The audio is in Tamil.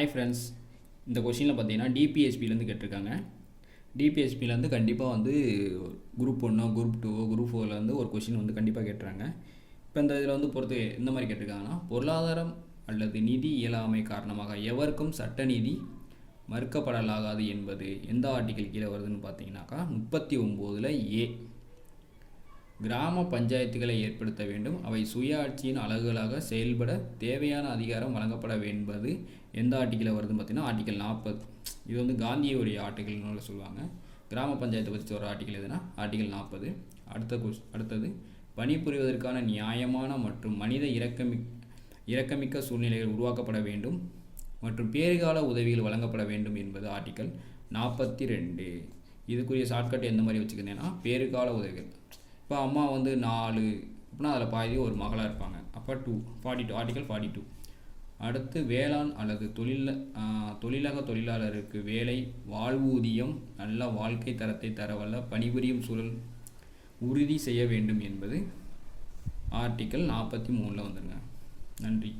ஹாய் ஃப்ரெண்ட்ஸ், இந்த கொஷினில் பார்த்தீங்கன்னா டிபிஎஸ்பிலேருந்து கேட்டிருக்காங்க. டிபிஎஸ்பிலேருந்து கண்டிப்பாக வந்து குரூப் 1, குரூப் 2, குரூப் 4 ஒரு கொஷின் வந்து கண்டிப்பாக கேட்டுறாங்க. இப்போ இந்த இதில் வந்து பொறுத்து எந்த மாதிரி கேட்டிருக்காங்கன்னா, பொருளாதாரம் அல்லது நிதி இயலாமை காரணமாக எவருக்கும் சட்ட நீதி மறுக்கப்படலாகாது என்பது எந்த ஆர்டிக்கல் கீழே வருதுன்னு பார்த்தீங்கன்னாக்கா 39 ஏ. கிராம பஞ்சாயத்துகளை ஏற்படுத்த வேண்டும், அவை சுயாட்சியின் அலகுகளாக செயல்பட தேவையான அதிகாரம் வழங்கப்பட என்பது எந்த ஆர்டிக்கலில் வருதுன்னு பார்த்தீங்கன்னா ஆர்டிக்கல் 40. இது வந்து காந்தியோடைய ஆர்டிக்கல்னு சொல்லுவாங்க. கிராம பஞ்சாயத்தை பற்றி ஒரு ஆர்டிக்கல் எதுனா ஆர்டிக்கல் 40. அடுத்தது பணிபுரிவதற்கான நியாயமான மற்றும் மனித இரக்கமிக்க சூழ்நிலைகள் உருவாக்கப்பட வேண்டும் மற்றும் பேறுகால உதவிகள் வழங்கப்பட வேண்டும் என்பது ஆர்டிக்கல் 42. இதுக்குரிய ஷார்ட்கட் எந்த மாதிரி வச்சுக்கிறேன்னா, பேறுகால உதவிகள். இப்போ அம்மா வந்து 4 அப்படின்னா அதில் பாதி ஒரு மகளாக இருப்பாங்க, அப்போ 42 ஆர்டிக்கல் 42. அடுத்து வேளாண் அல்லது தொழிலக தொழிலாளருக்கு வேலை, வாழ்வூதியம், நல்ல வாழ்க்கை தரத்தை தரவல்ல பணிபுரியும் சூழல் உறுதி செய்ய வேண்டும் என்பது ஆர்டிக்கல் 43 வந்துடுங்க. நன்றி.